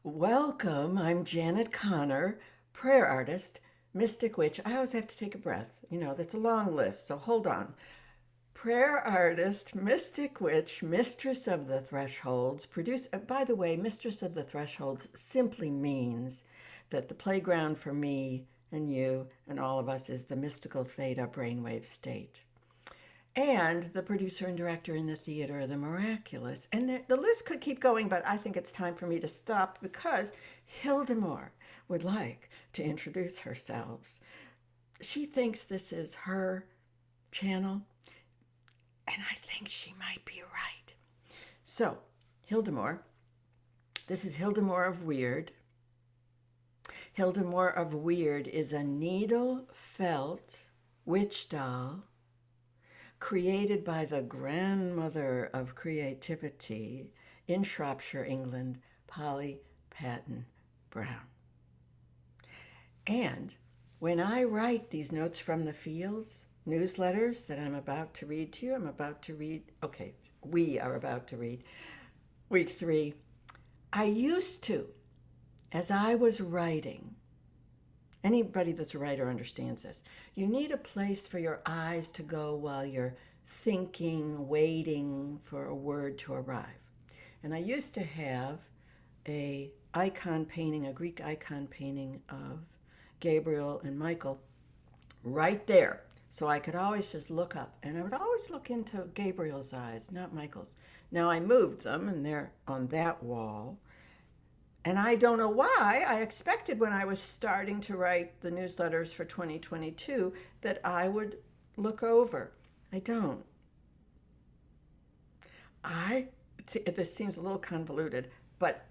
Welcome. I'm Janet Connor, prayer artist, mystic witch. I always have to take a breath. That's a long list, so hold on. Prayer artist, mystic witch, mistress of the thresholds. By the way, mistress of the thresholds simply means that the playground for me and you and all of us is the mystical theta brainwave state, and the producer and director in the theater of the miraculous. And the list could keep going, but I think it's time for me to stop because Hilda Moore would like to introduce herself. She thinks this is her channel, and I think she might be right. So, Hilda Moore, this is Hilda Moore of Weird. Hilda Moore of Weird is a needle felt witch doll created by the grandmother of creativity in Shropshire, England, Polly Patton Brown. And when I write these notes from the fields, newsletters that I'm about to read to you, we are about to read week 3. I used to, as I was writing, anybody that's a writer understands this. You need a place for your eyes to go while you're thinking, waiting for a word to arrive. And I used to have a Greek icon painting of Gabriel and Michael right there. So I could always just look up, and I would always look into Gabriel's eyes, not Michael's. Now I moved them, and they're on that wall. And I don't know why. I expected when I was starting to write the newsletters for 2022 that I would look over. I don't. This seems a little convoluted, but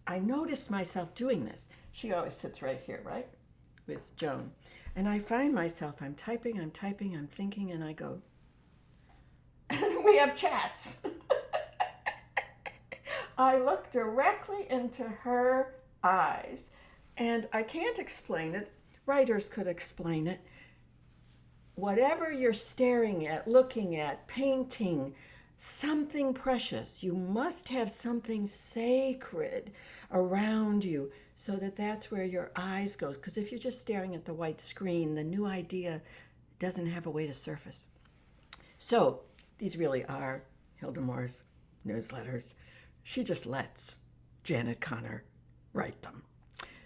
I noticed myself doing this. She always sits right here, right? With Joan. And I find myself, I'm typing, I'm thinking, and I go, and we have chats. I look directly into her eyes, and I can't explain it. Writers could explain it. Whatever you're staring at, looking at, painting, something precious, you must have something sacred around you so that that's where your eyes goes. Because if you're just staring at the white screen, the new idea doesn't have a way to surface. So these really are Hilda Moore's newsletters. She just lets Janet Connor write them.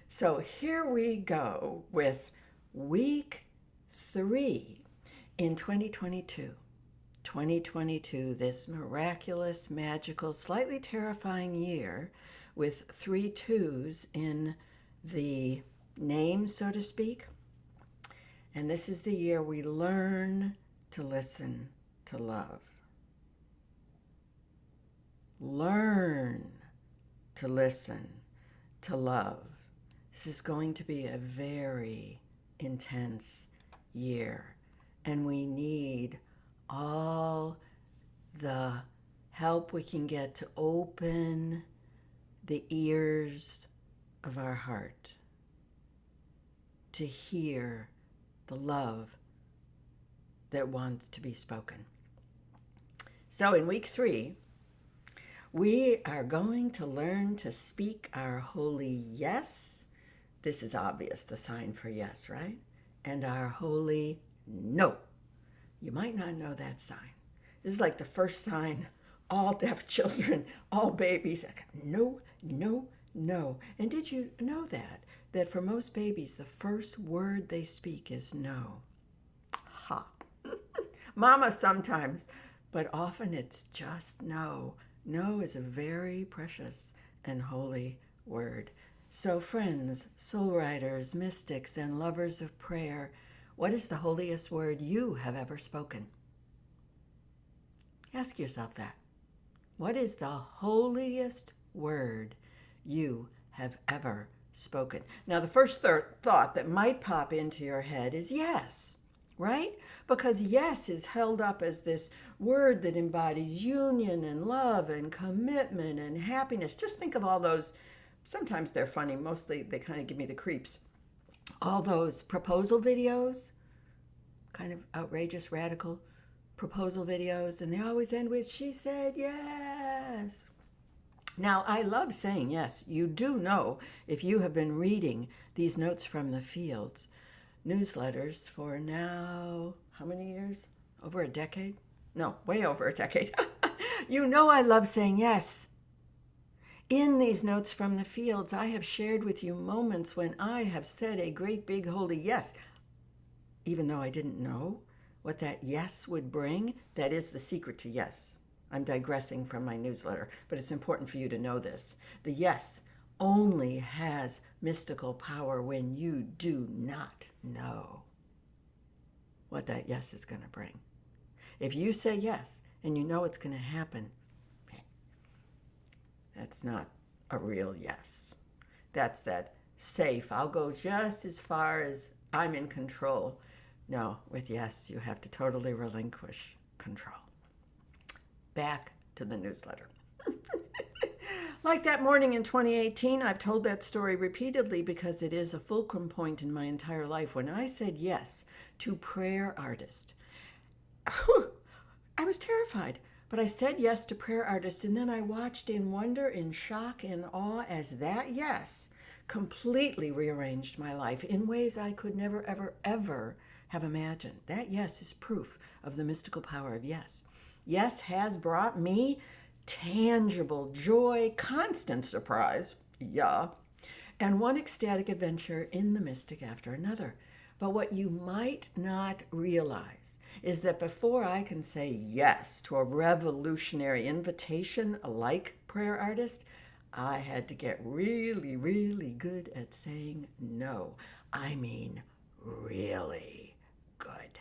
So here we go with week 3 in 2022. 2022, this miraculous, magical, slightly terrifying year with 3 2s in the name, so to speak. And this is the year we learn to listen to love. Learn to listen to love. This is going to be a very intense year, and we need all the help we can get to open the ears of our heart to hear the love that wants to be spoken. So in week 3, we are going to learn to speak our holy yes. This is obvious, the sign for yes, right? And our holy no. You might not know that sign. This is like the first sign all deaf children, all babies, no, no, no. And did you know that for most babies, the first word they speak is no? Ha. Mama sometimes, but often it's just no. No is a very precious and holy word. So friends, soul riders, mystics, and lovers of prayer, what is the holiest word you have ever spoken? Ask yourself that. What is the holiest word you have ever spoken? Now, the first thought that might pop into your head is yes, right? Because yes is held up as this word that embodies union and love and commitment and happiness. Just think of all those, sometimes they're funny, mostly they kind of give me the creeps. All those proposal videos, kind of outrageous, radical proposal videos, and they always end with, she said yes. Now, I love saying yes. You do know, if you have been reading these Notes from the Fields newsletters for now, how many years? Over a decade? No, way over a decade. You know I love saying yes. In these Notes from the Fields, I have shared with you moments when I have said a great big holy yes, even though I didn't know what that yes would bring. That is the secret to yes. I'm digressing from my newsletter, but it's important for you to know this. The yes only has mystical power when you do not know what that yes is going to bring. If you say yes and you know it's going to happen, that's not a real yes. That's that safe, I'll go just as far as I'm in control. No, with yes, you have to totally relinquish control. Back to the newsletter. Like that morning in 2018, I've told that story repeatedly because it is a fulcrum point in my entire life. When I said yes to prayer artist, I was terrified, but I said yes to prayer artist, and then I watched in wonder, in shock, in awe as that yes completely rearranged my life in ways I could never, ever, ever have imagined. That yes is proof of the mystical power of yes. Yes has brought me tangible joy, constant surprise, yeah, and one ecstatic adventure in the mystic after another. But what you might not realize is that before I can say yes to a revolutionary invitation like prayer artist, I had to get really, really good at saying no. I mean, really good.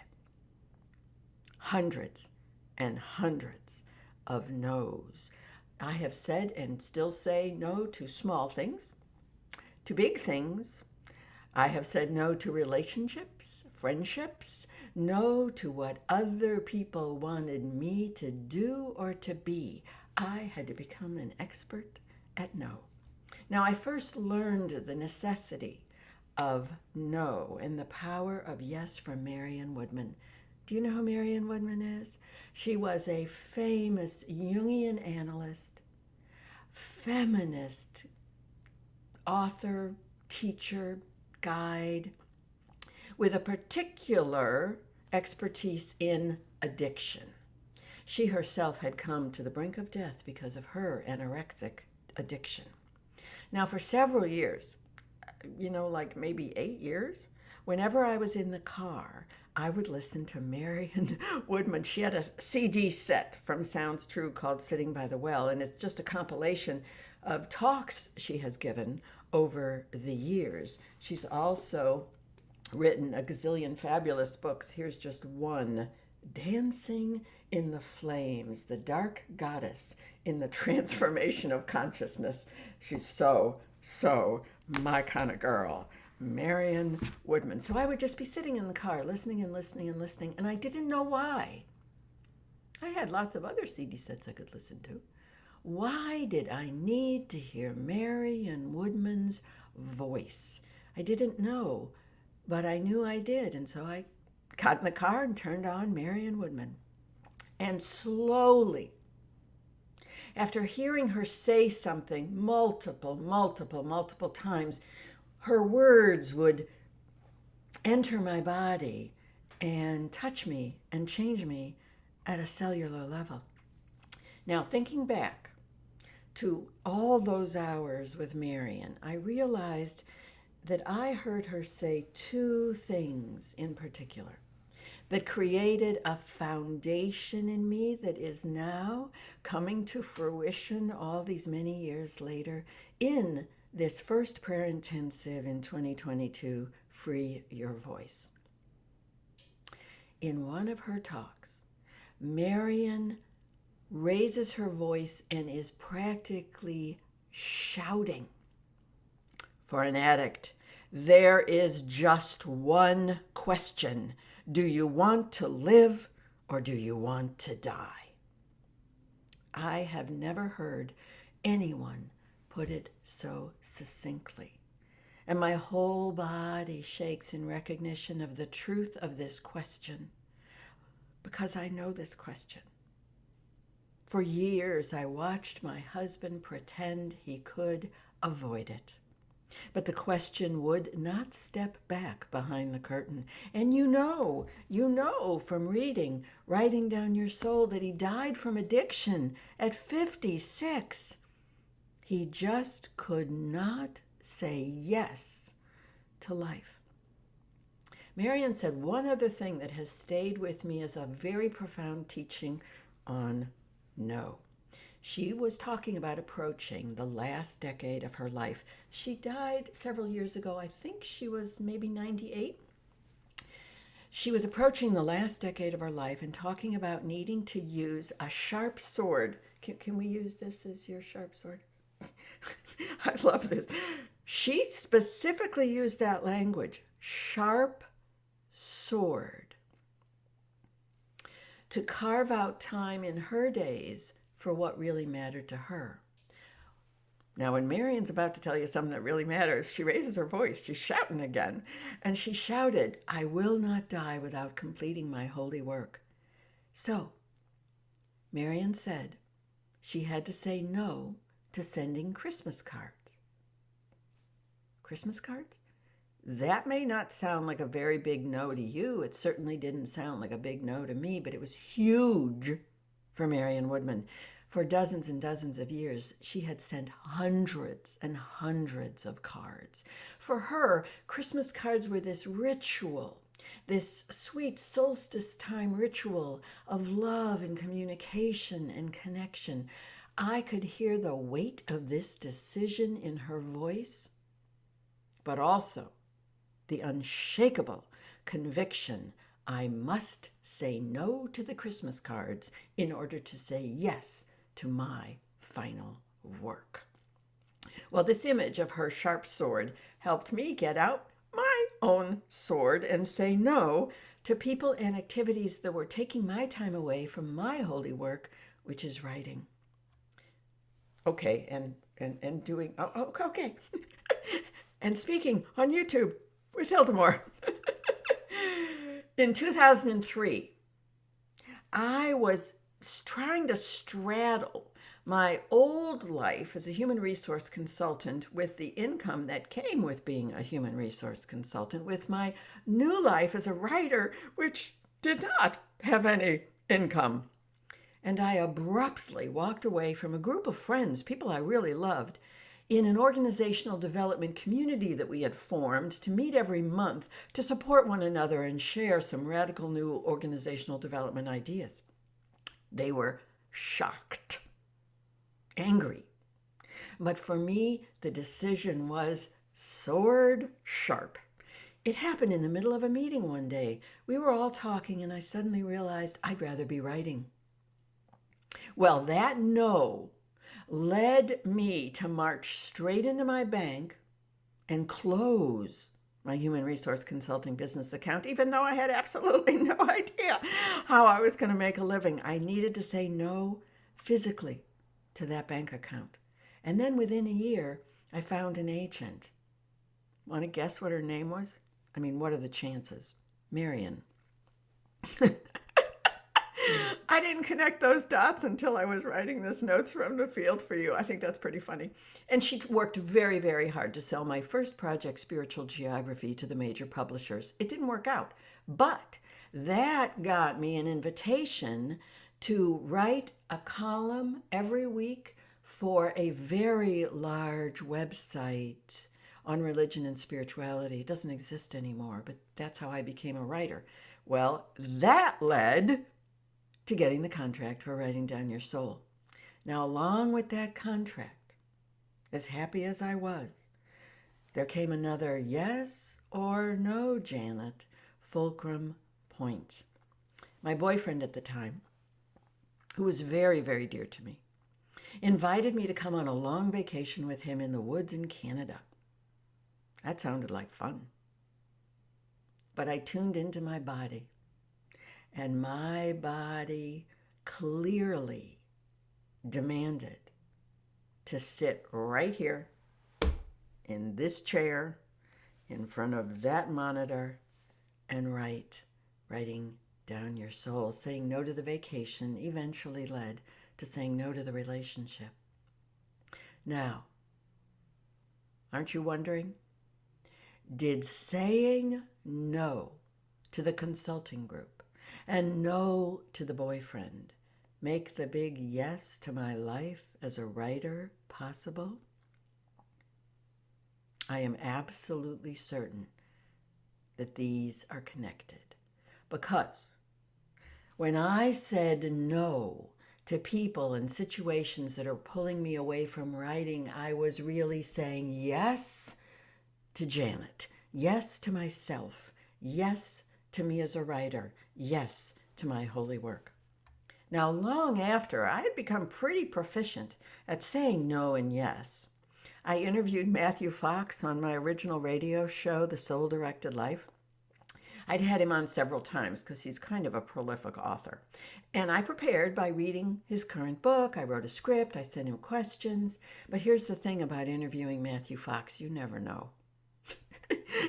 Hundreds and hundreds of no's. I have said and still say no to small things, to big things. I have said no to relationships, friendships, no to what other people wanted me to do or to be. I had to become an expert at no. Now, I first learned the necessity of no and the power of yes from Marion Woodman. Do you know who Marion Woodman is? She was a famous Jungian analyst, feminist, author, teacher, guide, with a particular expertise in addiction. She herself had come to the brink of death because of her anorexic addiction. Now, for several years, like maybe 8 years, whenever I was in the car, I would listen to Marion Woodman. She had a CD set from Sounds True called Sitting by the Well, and it's just a compilation of talks she has given over the years. She's also written a gazillion fabulous books. Here's just one: Dancing in the Flames, the Dark Goddess in the Transformation of Consciousness. She's so my kind of girl, Marion Woodman. So I would just be sitting in the car listening and listening and listening, and I didn't know why. I had lots of other CD sets I could listen to. Why did I need to hear Marion Woodman's voice? I didn't know, but I knew I did, and so I got in the car and turned on Marion Woodman. And slowly, after hearing her say something multiple times, her words would enter my body and touch me and change me at a cellular level. Now, thinking back to all those hours with Marion, I realized that I heard her say two things in particular that created a foundation in me that is now coming to fruition all these many years later in this first prayer intensive in 2022, Free Your Voice. In one of her talks, Marion raises her voice and is practically shouting. For an addict, there is just one question: do you want to live or do you want to die? I have never heard anyone put it so succinctly, and my whole body shakes in recognition of the truth of this question, because I know this question. For years, I watched my husband pretend he could avoid it. But the question would not step back behind the curtain. And you know from reading, Writing Down Your Soul, that he died from addiction at 56. He just could not say yes to life. Marian said one other thing that has stayed with me as a very profound teaching on no. She was talking about approaching the last decade of her life. She died several years ago. I think she was maybe 98. She was approaching the last decade of her life and talking about needing to use a sharp sword. Can we use this as your sharp sword? I love this. She specifically used that language, sharp sword, to carve out time in her days for what really mattered to her. Now, when Marian's about to tell you something that really matters, she raises her voice. She's shouting again. And she shouted, "I will not die without completing my holy work." So, Marian said she had to say no to sending Christmas cards. Christmas cards? That may not sound like a very big no to you. It certainly didn't sound like a big no to me, but it was huge for Marian Woodman. For dozens and dozens of years, she had sent hundreds and hundreds of cards. For her, Christmas cards were this ritual, this sweet solstice time ritual of love and communication and connection. I could hear the weight of this decision in her voice, but also the unshakable conviction I must say no to the Christmas cards in order to say yes to my final work. Well, this image of her sharp sword helped me get out my own sword and say no to people and activities that were taking my time away from my holy work, which is writing. Okay, and doing, okay. And speaking on YouTube with Hildemore. In 2003, I was trying to straddle my old life as a human resource consultant with the income that came with being a human resource consultant with my new life as a writer, which did not have any income. And I abruptly walked away from a group of friends, people I really loved, in an organizational development community that we had formed to meet every month to support one another and share some radical new organizational development ideas. They were shocked, angry. But for me, the decision was sword sharp. It happened in the middle of a meeting one day. We were all talking, and I suddenly realized I'd rather be writing. Well, that no led me to march straight into my bank and close my human resource consulting business account, even though I had absolutely no idea how I was going to make a living. I needed to say no physically to that bank account. And then within a year, I found an agent. Want to guess what her name was? I mean, what are the chances? Marian. I didn't connect those dots until I was writing this notes from the field for you. I think that's pretty funny. And she worked very, very hard to sell my first project, Spiritual Geography, to the major publishers. It didn't work out, but that got me an invitation to write a column every week for a very large website on religion and spirituality. It doesn't exist anymore, but that's how I became a writer. Well, that led to getting the contract for Writing Down Your Soul. Now, along with that contract, as happy as I was, there came another yes or no, Janet, fulcrum point. My boyfriend at the time, who was very, very dear to me, invited me to come on a long vacation with him in the woods in Canada. That sounded like fun. But I tuned into my body. And my body clearly demanded to sit right here in this chair in front of that monitor and Writing Down Your Soul. Saying no to the vacation eventually led to saying no to the relationship. Now, aren't you wondering? Did saying no to the consulting group and no to the boyfriend make the big yes to my life as a writer possible? I am absolutely certain that these are connected, because when I said no to people and situations that are pulling me away from writing, I was really saying yes to Janet, yes to myself, yes to me as a writer, yes to my holy work. Now, long after I had become pretty proficient at saying no and yes, I interviewed Matthew Fox on my original radio show, The Soul Directed Life. I'd had him on several times because he's kind of a prolific author. And I prepared by reading his current book. I wrote a script. I sent him questions. But here's the thing about interviewing Matthew Fox: you never know.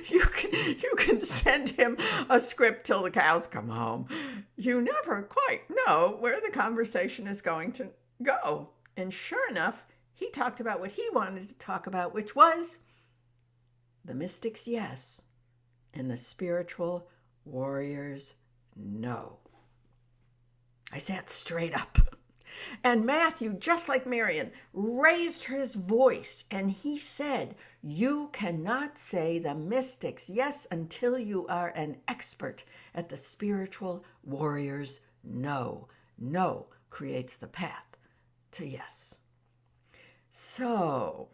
You can send him a script till the cows come home. You never quite know where the conversation is going to go. And sure enough, he talked about what he wanted to talk about, which was the mystic's yes and the spiritual warrior's no. I sat straight up. And Matthew, just like Marion, raised his voice and he said, "You cannot say the mystic's yes until you are an expert at the spiritual warrior's no. No creates the path to yes." So,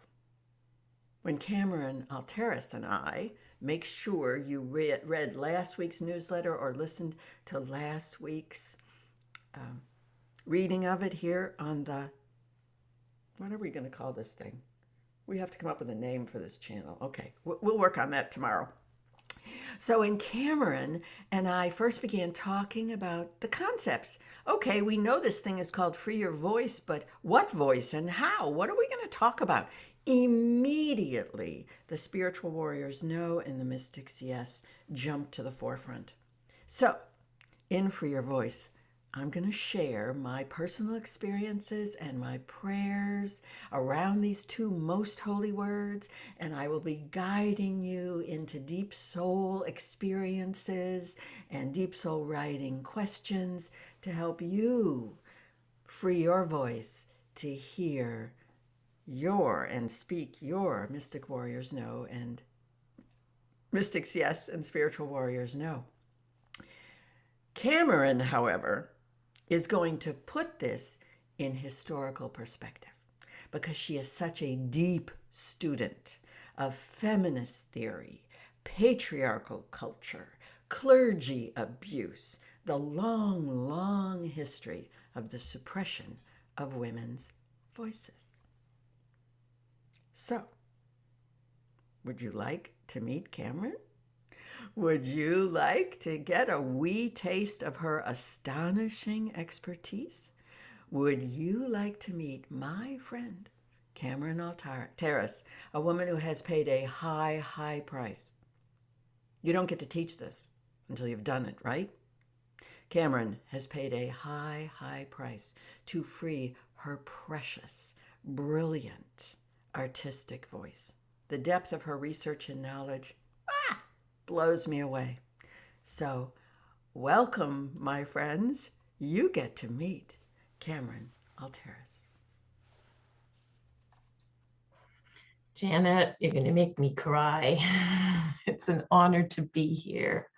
when Cameron Alteris and I, make sure you read last week's newsletter or listened to last week's reading of it here on the, what are we going to call this thing? We have to come up with a name for this channel. Okay, we'll work on that tomorrow. So when Cameron and I first began talking about the concepts, okay, we know this thing is called Free Your Voice, but what voice and how? What are we going to talk about? Immediately, the spiritual warrior's no and the mystic's yes jumped to the forefront. So, in Free Your Voice, I'm going to share my personal experiences and my prayers around these two most holy words, and I will be guiding you into deep soul experiences and deep soul writing questions to help you free your voice to hear your and speak your mystic warriors no and mystics yes and spiritual warriors no. Cameron, however, is going to put this in historical perspective because she is such a deep student of feminist theory, patriarchal culture, clergy abuse, the long, long history of the suppression of women's voices. So, would you like to meet Cameron? Would you like to get a wee taste of her astonishing expertise? Would you like to meet my friend, Cameron Alteris, a woman who has paid a high, high price? You don't get to teach this until you've done it, right? Cameron has paid a high, high price to free her precious, brilliant, artistic voice. The depth of her research and knowledge blows me away. So, welcome, my friends. You get to meet Cameron Alteris. Janet, you're going to make me cry. It's an honor to be here.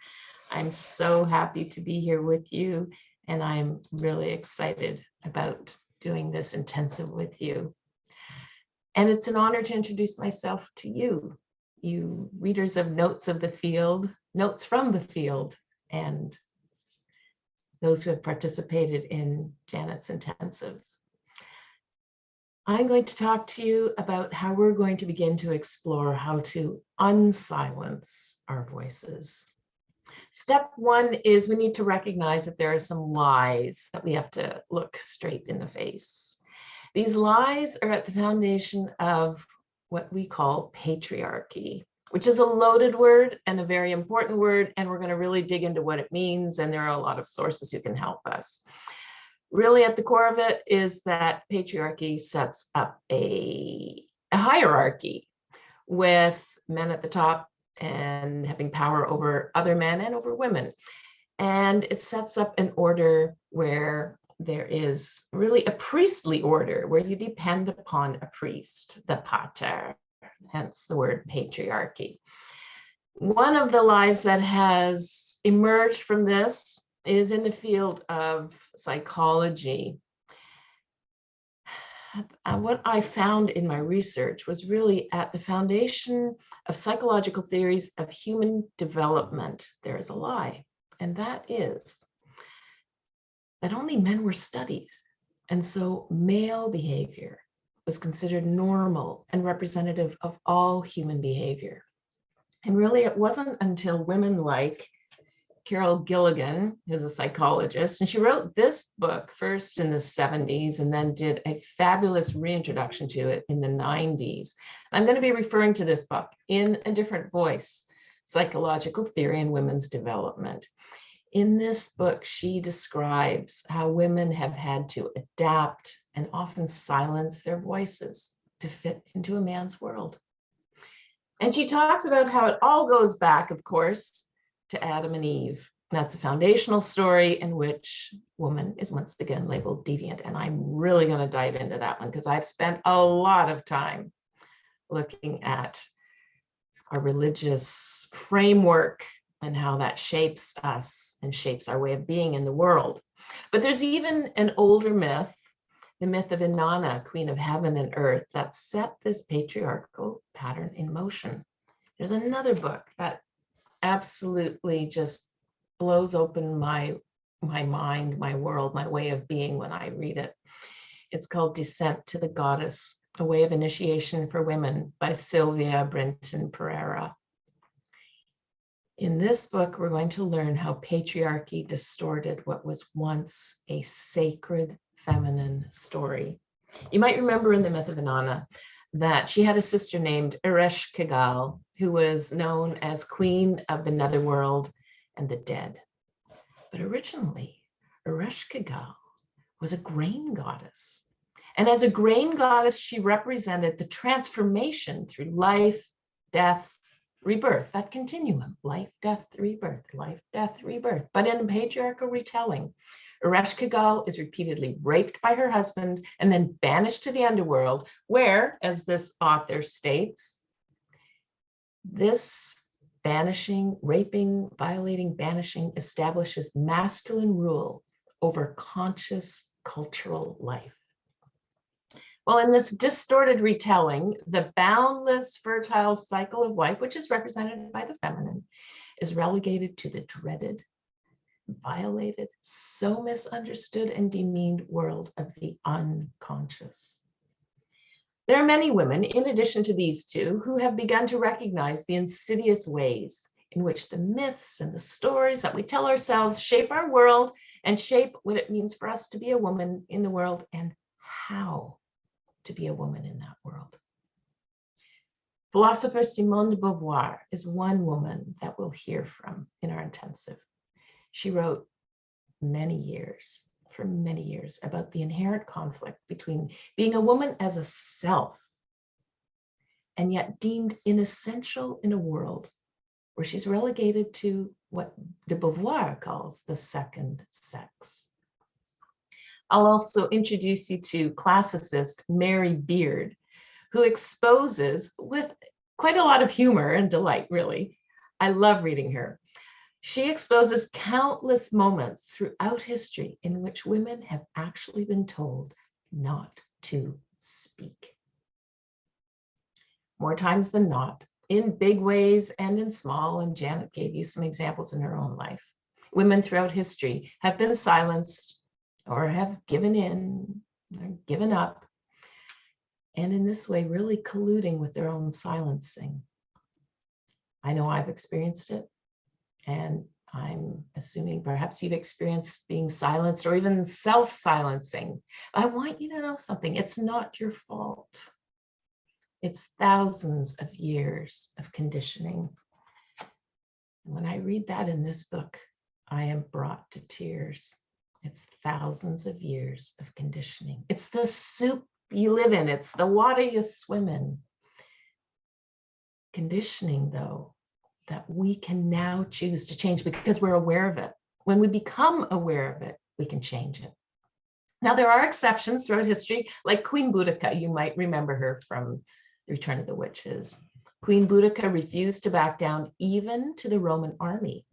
I'm so happy to be here with you, and I'm really excited about doing this intensive with you. And it's an honor to introduce myself to you, you readers of Notes of the Field, Notes from the Field, and those who have participated in Janet's intensives. I'm going to talk to you about how we're going to begin to explore how to unsilence our voices. Step one is we need to recognize that there are some lies that we have to look straight in the face. These lies are at the foundation of what we call patriarchy, which is a loaded word and a very important word, and we're going to really dig into what it means, and there are a lot of sources who can help us. Really at the core of it is that patriarchy sets up a hierarchy with men at the top and having power over other men and over women. And it sets up an order where there is really a priestly order where you depend upon a priest, the pater, hence the word patriarchy. One of the lies that has emerged from this is in the field of psychology. What I found in my research was really at the foundation of psychological theories of human development, there is a lie, and that is that only men were studied. And so male behavior was considered normal and representative of all human behavior. And really, it wasn't until women like Carol Gilligan, who's a psychologist, and she wrote this book first in the 70s and then did a fabulous reintroduction to it in the 90s. I'm going to be referring to this book in a different voice, Psychological Theory in Women's Development. In this book, she describes how women have had to adapt and often silence their voices to fit into a man's world. And she talks about how it all goes back, of course, to Adam and Eve. That's a foundational story in which woman is once again labeled deviant. And I'm really going to dive into that one because I've spent a lot of time looking at our religious framework and how that shapes us and shapes our way of being in the world. But there's even an older myth, the myth of Inanna, queen of heaven and earth, that set this patriarchal pattern in motion. There's another book that absolutely just blows open my mind, my world, my way of being when I read it. It's called Descent to the Goddess, A Way of Initiation for Women by Sylvia Brinton Pereira. In this book, we're going to learn how patriarchy distorted what was once a sacred feminine story. You might remember in the myth of Inanna that she had a sister named Ereshkigal, who was known as Queen of the Netherworld and the Dead. But originally, Ereshkigal was a grain goddess. And as a grain goddess, she represented the transformation through life, death, rebirth, that continuum, life, death, rebirth, life, death, rebirth. But in a patriarchal retelling, Ereshkigal is repeatedly raped by her husband and then banished to the underworld, where, as this author states, this banishing, raping, violating, banishing establishes masculine rule over conscious cultural life. Well, in this distorted retelling, the boundless, fertile cycle of life, which is represented by the feminine, is relegated to the dreaded, violated, so misunderstood and demeaned world of the unconscious. There are many women, in addition to these two, who have begun to recognize the insidious ways in which the myths and the stories that we tell ourselves shape our world and shape what it means for us to be a woman in the world and how to be a woman in that world. Philosopher Simone de Beauvoir is one woman that we'll hear from in our intensive. She wrote for many years, about the inherent conflict between being a woman as a self and yet deemed inessential in a world where she's relegated to what de Beauvoir calls the second sex. I'll also introduce you to classicist Mary Beard, who exposes, with quite a lot of humor and delight, really. I love reading her. She exposes countless moments throughout history in which women have actually been told not to speak. More times than not, in big ways and in small, and Janet gave you some examples in her own life. Women throughout history have been silenced or have given in or given up, and in this way really colluding with their own silencing. I know I've experienced it, and I'm assuming perhaps you've experienced being silenced or even self-silencing. I want you to know something. It's not your fault. It's thousands of years of conditioning. And when I read that in this book, I am brought to tears. It's thousands of years of conditioning. It's the soup you live in. It's the water you swim in. Conditioning, though, that we can now choose to change because we're aware of it. When we become aware of it, we can change it. Now, there are exceptions throughout history, like Queen Boudica. You might remember her from The Return of the Witches. Queen Boudica refused to back down even to the Roman army.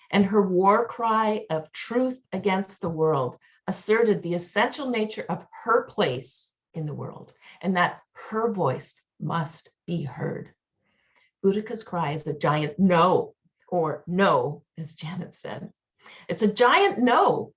And her war cry of truth against the world asserted the essential nature of her place in the world and that her voice must be heard. Boudica's cry is a giant no, or no, as Janet said. It's a giant no.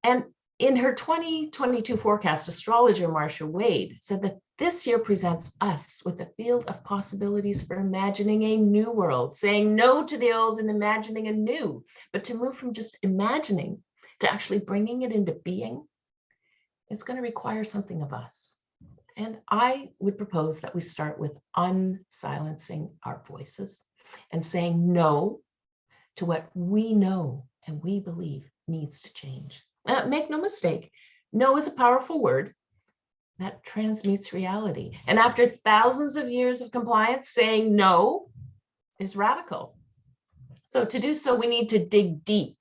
And in her 2022 forecast, astrologer Marcia Wade said that this year presents us with a field of possibilities for imagining a new world, saying no to the old and imagining a new, but to move from just imagining to actually bringing it into being is going to require something of us. And I would propose that we start with unsilencing our voices and saying no to what we know and we believe needs to change. Make no mistake, no is a powerful word that transmutes reality. And after thousands of years of compliance, saying no is radical. So to do so, we need to dig deep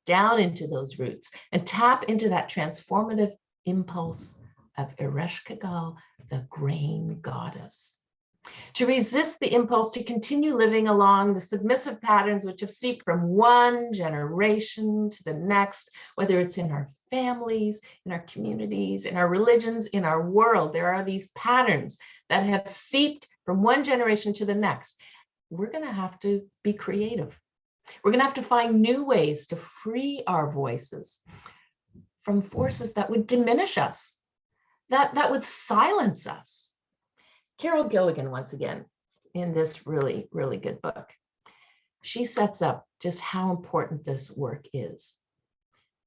down into those roots and tap into that transformative impulse of Ereshkigal, the grain goddess. To resist the impulse to continue living along the submissive patterns which have seeped from one generation to the next, whether it's in our families, in our communities, in our religions, in our world. There are these patterns that have seeped from one generation to the next. We're going to have to be creative. We're going to have to find new ways to free our voices from forces that would diminish us, that would silence us. Carol Gilligan, once again, in this really, really good book, she sets up just how important this work is.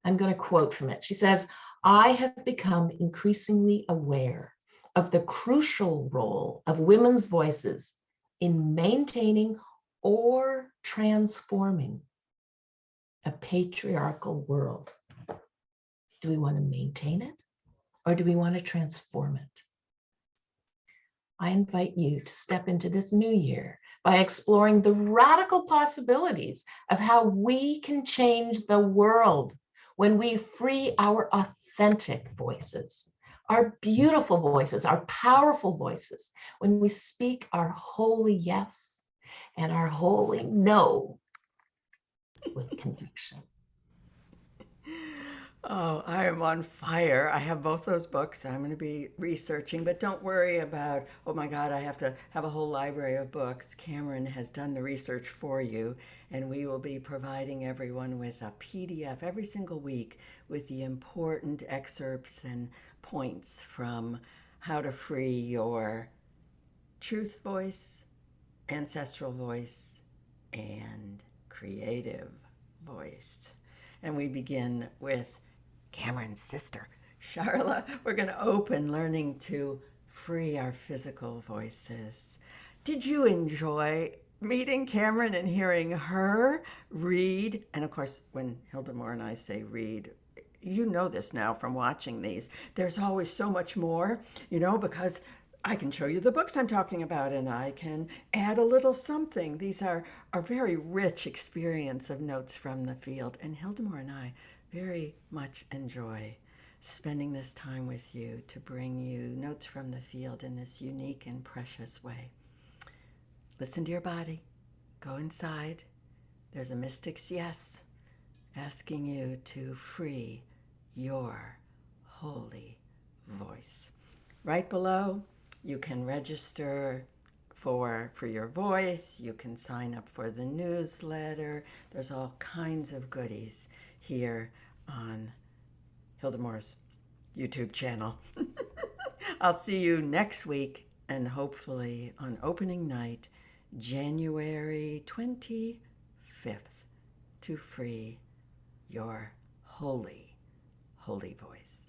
I'm going to quote from it. She says, "I have become increasingly aware of the crucial role of women's voices in maintaining or transforming a patriarchal world." Do we want to maintain it or do we want to transform it? I invite you to step into this new year by exploring the radical possibilities of how we can change the world when we free our authentic voices, our beautiful voices, our powerful voices, when we speak our holy yes and our holy no with conviction. Oh, I am on fire. I have both those books I'm going to be researching, but don't worry about, oh my God, I have to have a whole library of books. Cameron has done the research for you, and we will be providing everyone with a PDF every single week with the important excerpts and points from how to free your truth voice, ancestral voice, and creative voice. And we begin with Cameron's sister, Charla. We're going to open learning to free our physical voices. Did you enjoy meeting Cameron and hearing her read? And of course, when Hilda Moore and I say read, you know this now from watching these. There's always so much more, because I can show you the books I'm talking about and I can add a little something. These are a very rich experience of notes from the field. And Hildemore and I very much enjoy spending this time with you to bring you notes from the field in this unique and precious way. Listen to your body. Go inside. There's a mystic's yes asking you to free your holy voice. Right below, you can register for your voice. You can sign up for the newsletter. There's all kinds of goodies here on Hilda Moore's YouTube channel. I'll see you next week and hopefully on opening night, January 25th, to free your holy, holy voice.